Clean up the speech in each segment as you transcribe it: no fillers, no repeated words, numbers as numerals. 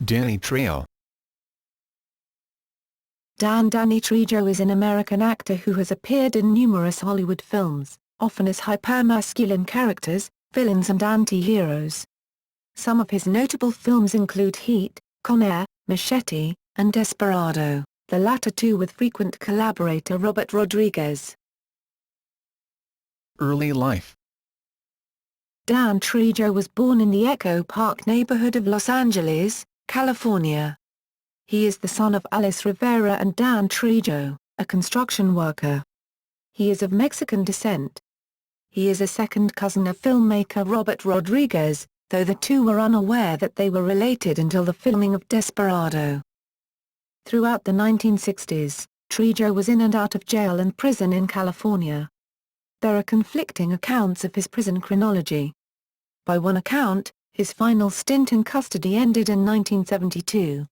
Danny Trejo. Danny Trejo is an American actor who has appeared in numerous Hollywood films, often as hypermasculine characters, villains and anti-heroes. Some of his notable films include Heat, Con Air, Machete, and Desperado, the latter two with frequent collaborator Robert Rodriguez. Early life. Dan Trejo was born in the Echo Park neighborhood of Los Angeles, California. He is the son of Alice Rivera and Dan Trejo, a construction worker. He is of Mexican descent. He is a second cousin of filmmaker Robert Rodriguez, though the two were unaware that they were related until the filming of Desperado. Throughout the 1960s, Trejo was in and out of jail and prison in California. There are conflicting accounts of his prison chronology. By one account, his final stint in custody ended in 1972.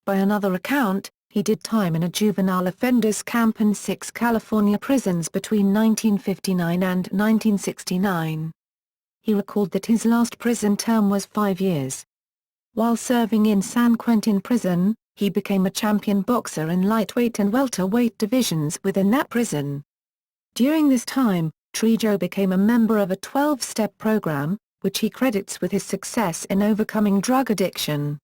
By another account, he did time in a juvenile offenders camp in 6 California prisons between 1959 and 1969. He recalled that his last prison term was 5 years. While serving in San Quentin prison, he became a champion boxer in lightweight and welterweight divisions within that prison. During this time, Trejo became a member of a 12-step program, which he credits with his success in overcoming drug addiction.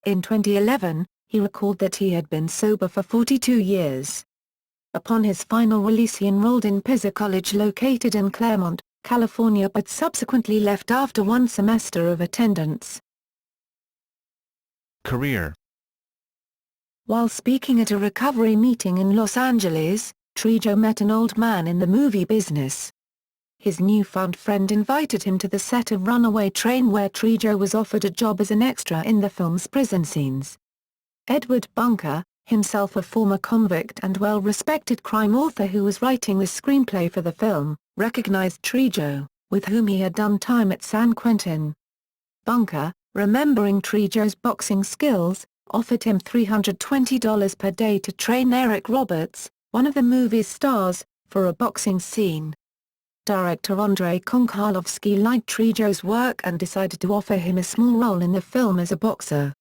In 2011, he recalled that he had been sober for 42 years. Upon his final release he enrolled in Pisa College located in Claremont, California but subsequently left after one semester of attendance. Career. While speaking at a recovery meeting in Los Angeles, Trejo met an old man in the movie business. His newfound friend invited him to the set of Runaway Train where Trejo was offered a job as an extra in the film's prison scenes. Edward Bunker, himself a former convict and well-respected crime author who was writing the screenplay for the film, recognized Trejo, with whom he had done time at San Quentin. Bunker, remembering Trejo's boxing skills, offered him $320 per day to train Eric Roberts, one of the movie's stars, for a boxing scene. Director Andrei Konchalovsky liked Trejo's work and decided to offer him a small role in the film as a boxer.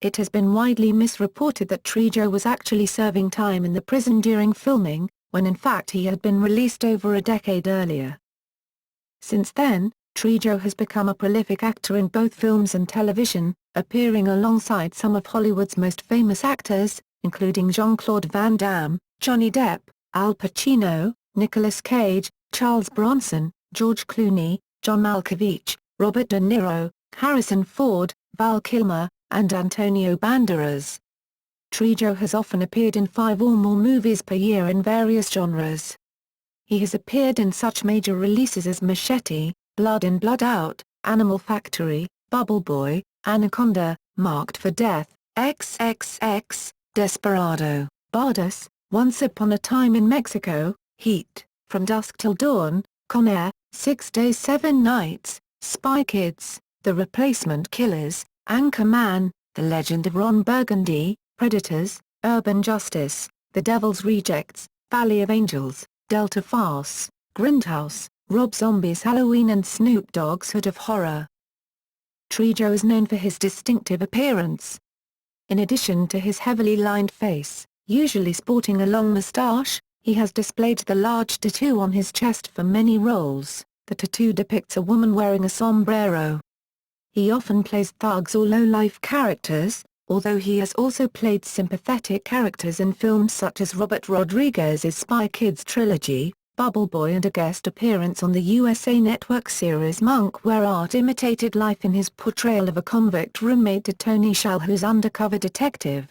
It has been widely misreported that Trejo was actually serving time in the prison during filming, when in fact he had been released over a decade earlier. Since then, Trejo has become a prolific actor in both films and television, appearing alongside some of Hollywood's most famous actors, including Jean-Claude Van Damme, Johnny Depp, Al Pacino, Nicolas Cage, Charles Bronson, George Clooney, John Malkovich, Robert De Niro, Harrison Ford, Val Kilmer, and Antonio Banderas. Trejo has often appeared in 5 or more movies per year in various genres. He has appeared in such major releases as Machete, Blood In Blood Out, Animal Factory, Bubble Boy, Anaconda, Marked for Death, XXX, Desperado, Bardas, Once Upon a Time in Mexico, Heat, From Dusk Till Dawn, Con Air, 6 Days 7 Nights, Spy Kids, The Replacement Killers, Anchorman, The Legend of Ron Burgundy, Predators, Urban Justice, The Devil's Rejects, Valley of Angels, Delta Farce, Grindhouse, Rob Zombie's Halloween and Snoop Dogg's Hood of Horror. Trejo is known for his distinctive appearance. In addition to his heavily lined face, usually sporting a long mustache, he has displayed the large tattoo on his chest for many roles. The tattoo depicts a woman wearing a sombrero. He often plays thugs or low-life characters, although he has also played sympathetic characters in films such as Robert Rodriguez's Spy Kids trilogy, Bubble Boy and a guest appearance on the USA Network series Monk where Art imitated life in his portrayal of a convict roommate to Tony Shalhoub's undercover detective.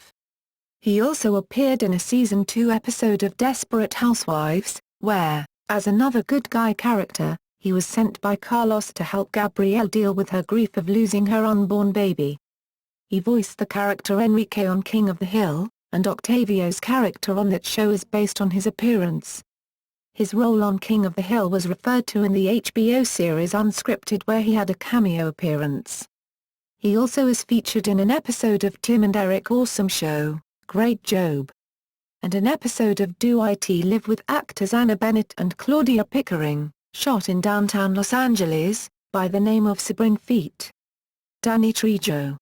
He also appeared in a Season 2 episode of Desperate Housewives, where, as another good guy character, he was sent by Carlos to help Gabrielle deal with her grief of losing her unborn baby. He voiced the character Enrique on King of the Hill, and Octavio's character on that show is based on his appearance. His role on King of the Hill was referred to in the HBO series Unscripted where he had a cameo appearance. He also is featured in an episode of Tim and Eric Awesome Show, Great Job, and an episode of Do It Live with actors Anna Bennett and Claudia Pickering, shot in downtown Los Angeles, by the name of Sabrin Feet. Danny Trejo.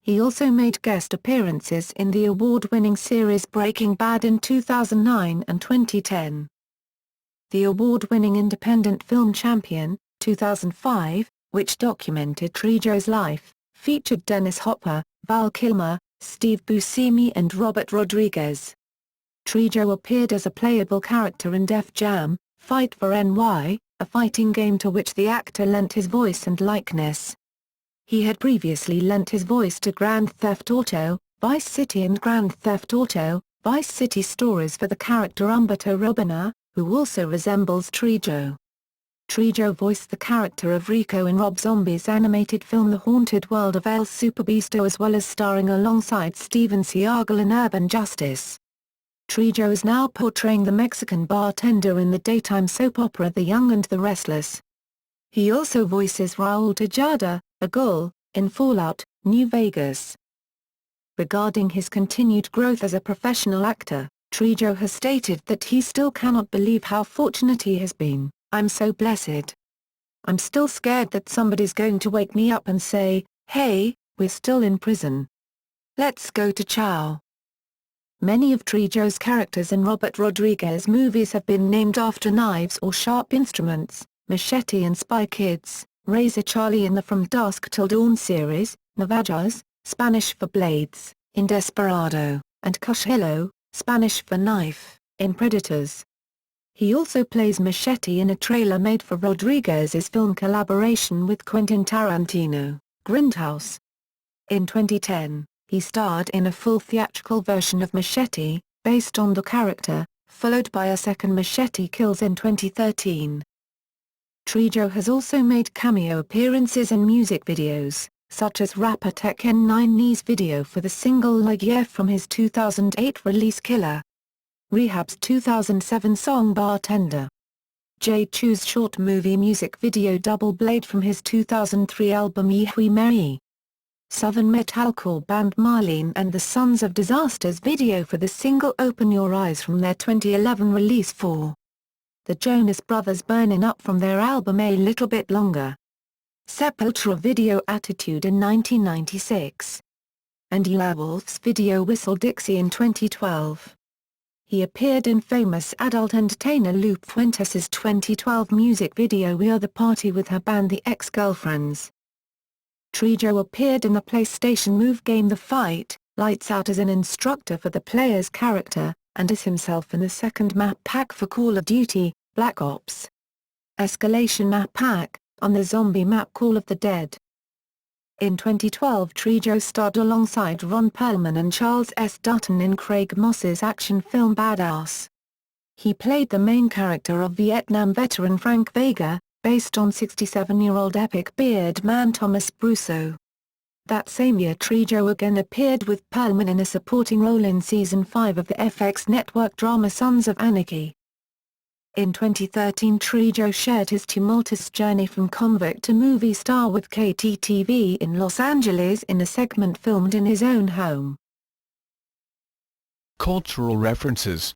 He also made guest appearances in the award-winning series Breaking Bad in 2009 and 2010. The award-winning independent film Champion, 2005, which documented Trejo's life, featured Dennis Hopper, Val Kilmer, Steve Buscemi and Robert Rodriguez. Trejo appeared as a playable character in Def Jam, Fight for NY, a fighting game to which the actor lent his voice and likeness. He had previously lent his voice to Grand Theft Auto, Vice City and Grand Theft Auto, Vice City stories for the character Umberto Robina, who also resembles Trejo. Trejo voiced the character of Rico in Rob Zombie's animated film The Haunted World of El Superbeasto, as well as starring alongside Steven Seagal in Urban Justice. Trejo is now portraying the Mexican bartender in the daytime soap opera The Young and the Restless. He also voices Raul Tejada, a ghoul, in Fallout, New Vegas. Regarding his continued growth as a professional actor, Trejo has stated that he still cannot believe how fortunate he has been. "I'm so blessed. I'm still scared that somebody's going to wake me up and say, 'Hey, we're still in prison. Let's go to chow.'" Many of Trejo's characters in Robert Rodriguez movies have been named after knives or sharp instruments: Machete in Spy Kids, Razor Charlie in the From Dusk Till Dawn series, Navajas, Spanish for blades, in Desperado, and Cuchillo, Spanish for knife, in Predators. He also plays Machete in a trailer made for Rodriguez's film collaboration with Quentin Tarantino, Grindhouse. In 2010, he starred in a full theatrical version of Machete, based on the character, followed by a second Machete Kills in 2013. Trejo has also made cameo appearances in music videos, such as rapper Tekken 9's video for the single Like Yeah from his 2008 release Killer. Rehab's 2007 song Bartender. J. Chu's short movie music video Double Blade from his 2003 album Ye Hui Meri. Southern metalcore band Marlene and the Sons of Disaster's video for the single Open Your Eyes from their 2011 release 4. The Jonas Brothers Burnin' Up from their album A Little Bit Longer. Sepultura video Attitude in 1996. And Wolf's video Whistle Dixie in 2012. He appeared in famous adult entertainer Lupe Fuentes' 2012 music video We Are the Party with her band The Ex-Girlfriends. Trejo appeared in the PlayStation Move game The Fight, Lights Out as an instructor for the player's character, and as himself in the second map pack for Call of Duty, Black Ops. Escalation map pack, on the zombie map Call of the Dead. In 2012 Trejo starred alongside Ron Perlman and Charles S. Dutton in Craig Moss's action film Badass. He played the main character of Vietnam veteran Frank Vega, based on 67-year-old epic beard man Thomas Brusso. That same year Trejo again appeared with Perlman in a supporting role in Season 5 of the FX network drama Sons of Anarchy. In 2013 Trejo shared his tumultuous journey from convict to movie star with KTTV in Los Angeles in a segment filmed in his own home. Cultural references.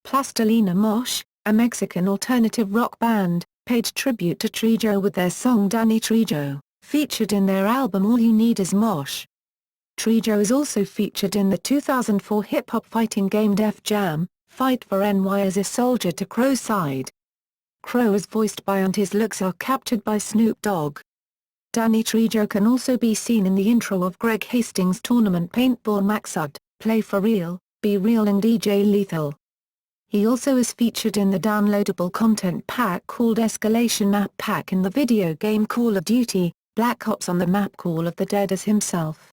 Plastilina Mosh, a Mexican alternative rock band, paid tribute to Trejo with their song Danny Trejo, featured in their album All You Need Is Mosh. Trejo is also featured in the 2004 hip-hop fighting game Def Jam, Fight for NY as a soldier to Crow's side. Crow is voiced by and his looks are captured by Snoop Dogg. Danny Trejo can also be seen in the intro of Greg Hastings' tournament Paintball Maxud, Play for Real, Be Real and DJ Lethal. He also is featured in the downloadable content pack called Escalation Map Pack in the video game Call of Duty, Black Ops on the map Call of the Dead as himself.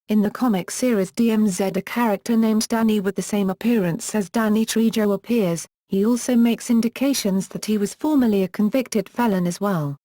In the comic series DMZ a character named Danny with the same appearance as Danny Trejo appears. He also makes indications that he was formerly a convicted felon as well.